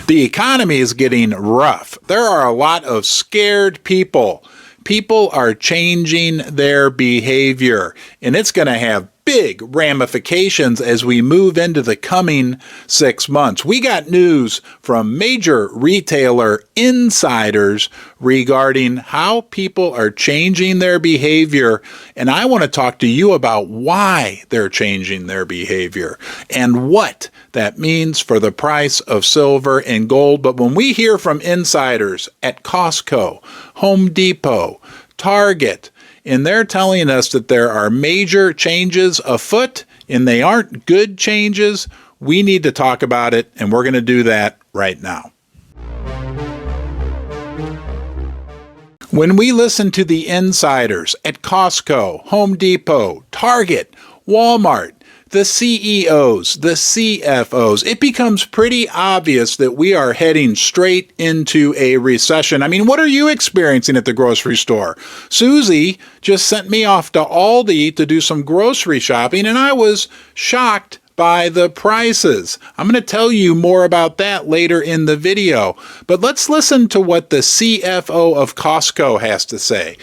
The economy is getting rough. There are a lot of scared people. People are changing their behavior, and it's going to have big ramifications as we move into the coming 6 months. We got news from major retailer insiders regarding how people are changing their behavior, and I want to talk to you about why they're changing their behavior and what that means for the price of silver and gold. But when we hear from insiders at Costco, Home Depot, Target, and they're telling us that there are major changes afoot and they aren't good changes, we need to talk about it, and we're going to do that right now. When we listen to the insiders at Costco, Home Depot, Target, Walmart, the CEOs, the CFOs, it becomes pretty obvious that we are heading straight into a recession. I mean, what are you experiencing at the grocery store? Susie just sent me off to Aldi to do some grocery shopping, and I was shocked by the prices. I'm going to tell you more about that later in the video, but let's listen to what the CFO of Costco has to say.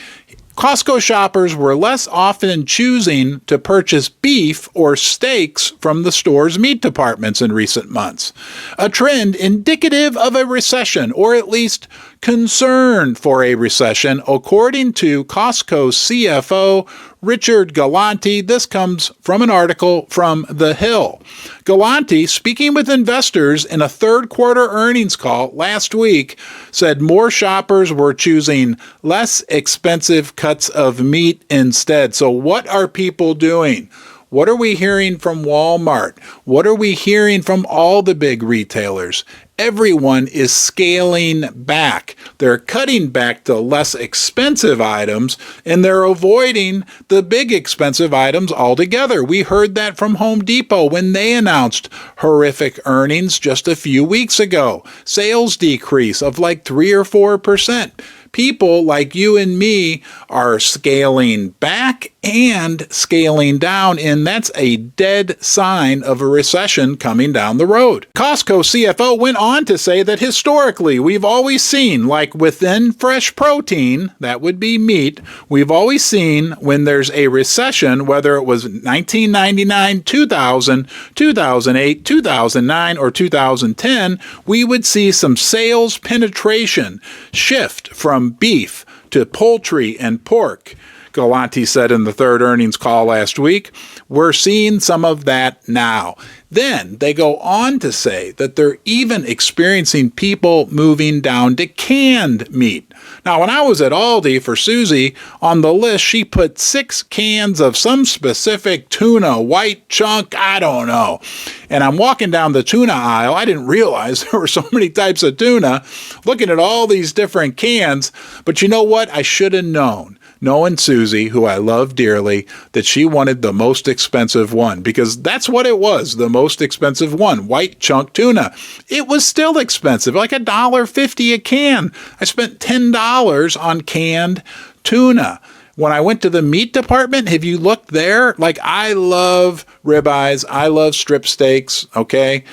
Costco shoppers were less often choosing to purchase beef or steaks from the store's meat departments in recent months, a trend indicative of a recession, or at least concern for a recession, according to Costco's CFO, Richard Galanti. This comes from an article from The Hill. Galanti, speaking with investors in a third quarter earnings call last week, said more shoppers were choosing less expensive cuts of meat instead. So what are people doing? What are we hearing from Walmart? What are we hearing from all the big retailers? Everyone is scaling back. They're cutting back to less expensive items, and they're avoiding the big expensive items altogether. We heard that from Home Depot when they announced horrific earnings just a few weeks ago. Sales decrease of like 3 or 4%. People like you and me are scaling back and scaling down, and that's a dead sign of a recession coming down the road. Costco CFO went on to say that historically, we've always seen, like within fresh protein, that would be meat, we've always seen when there's a recession, whether it was 1999, 2000, 2008, 2009, or 2010, we would see some sales penetration shift from beef to poultry and pork. Galanti said in the third earnings call last week, we're seeing some of that now. Then they go on to say that they're even experiencing people moving down to canned meat. Now, when I was at Aldi for Susie, on the list, she put 6 cans of some specific tuna, white chunk, I don't know. And I'm walking down the tuna aisle. I didn't realize there were so many types of tuna, looking at all these different cans. But you know what? I should have known. Knowing Susie, who I love dearly, that she wanted the most expensive one, because that's what it was, the most expensive one, white chunk tuna. It was still expensive, like $1.50 a can. I spent $10 on canned tuna. When I went to the meat department, have you looked there? Like, I love ribeyes, I love strip steaks, okay?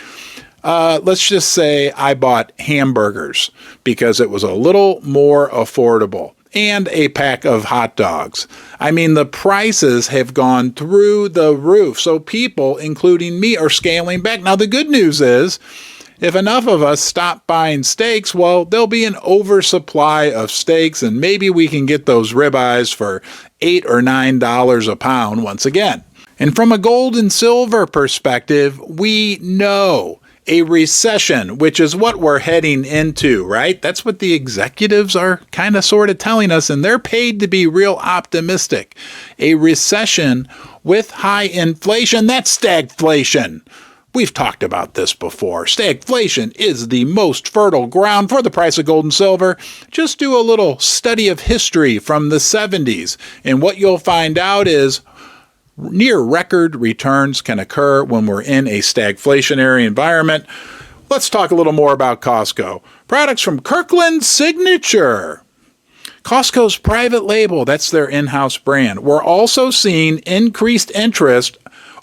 Let's just say I bought hamburgers because it was a little more affordable, and a pack of hot dogs. I mean, the prices have gone through the roof. So people, including me, are scaling back. Now, the good news is, if enough of us stop buying steaks, well, there'll be an oversupply of steaks, and maybe we can get those ribeyes for $8 or $9 a pound once again. And from a gold and silver perspective, we know a recession, which is what we're heading into, right? That's what the executives are kind of sort of telling us, and they're paid to be real optimistic. A recession with high inflation, that's stagflation. We've talked about this before. Stagflation is the most fertile ground for the price of gold and silver. Just do a little study of history from the 70s, and what you'll find out is near record returns can occur when we're in a stagflationary environment. Let's talk a little more about Costco. Products from Kirkland Signature. Costco's private label, that's their in-house brand. We're also seeing increased interest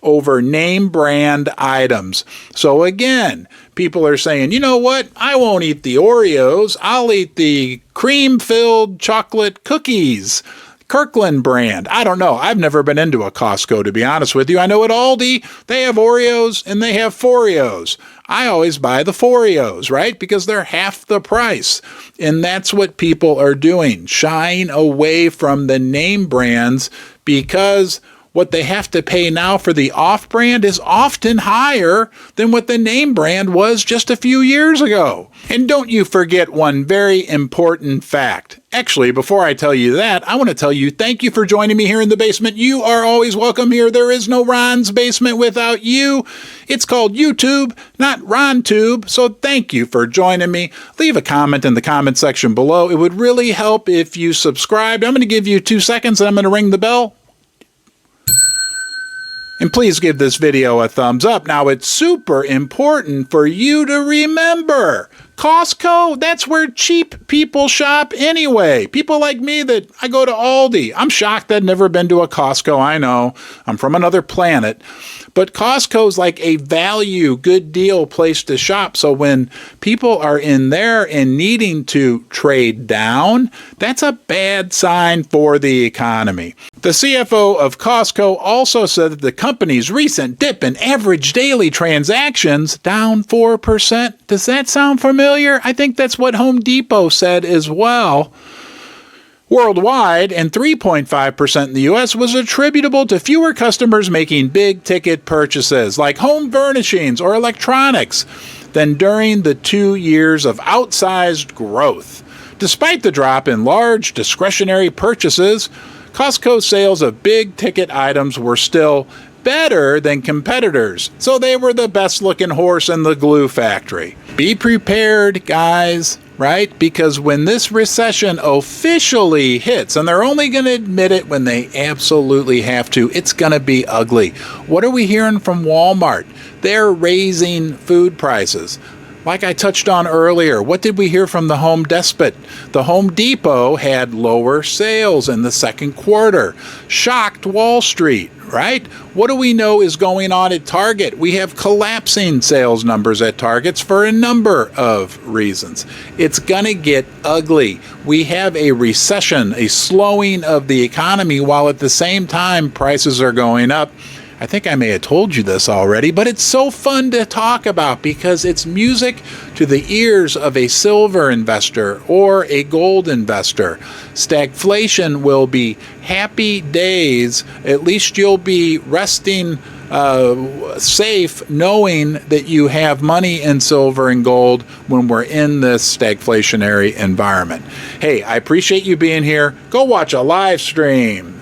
over name brand items. So again, people are saying, you know what? I won't eat the Oreos. I'll eat the cream-filled chocolate cookies. Kirkland brand. I don't know. I've never been into a Costco, to be honest with you. I know at Aldi, they have Oreos and they have Foreos. I always buy the Foreos, right? Because they're half the price. And that's what people are doing, shying away from the name brands because what they have to pay now for the off-brand is often higher than what the name brand was just a few years ago. And don't you forget one very important fact. Actually, before I tell you that, I want to tell you thank you for joining me here in the basement. You are always welcome here. There is no Ron's Basement without you. It's called YouTube, not RonTube. So thank you for joining me. Leave a comment in the comment section below. It would really help if you subscribed. I'm going to give you 2 seconds and I'm going to ring the bell. And please give this video a thumbs up. Now, it's super important for you to remember, Costco, that's where cheap people shop anyway. People like me that I go to Aldi. I'm shocked I've never been to a Costco. I know, I'm from another planet. But Costco's like a value, good deal place to shop. So when people are in there and needing to trade down, that's a bad sign for the economy. The CFO of Costco also said that the company's recent dip in average daily transactions down 4%. Does that sound familiar? I think that's what Home Depot said as well. Worldwide, and 3.5% in the U.S. was attributable to fewer customers making big-ticket purchases like home furnishings or electronics than during the 2 years of outsized growth. Despite the drop in large discretionary purchases, Costco's sales of big-ticket items were still better than competitors, so they were the best-looking horse in the glue factory. Be prepared, guys, right? Because when this recession officially hits, and they're only going to admit it when they absolutely have to, it's going to be ugly. What are we hearing from Walmart? They're raising food prices. Like I touched on earlier, what did we hear from the Home Depot? The Home Depot had lower sales in the second quarter. Shocked Wall Street, right? What do we know is going on at Target? We have collapsing sales numbers at Targets for a number of reasons. It's going to get ugly. We have a recession, a slowing of the economy, while at the same time prices are going up. I think I may have told you this already, but it's so fun to talk about because it's music to the ears of a silver investor or a gold investor. Stagflation will be happy days. At least you'll be resting safe knowing that you have money in silver and gold when we're in this stagflationary environment. Hey, I appreciate you being here. Go watch a live stream.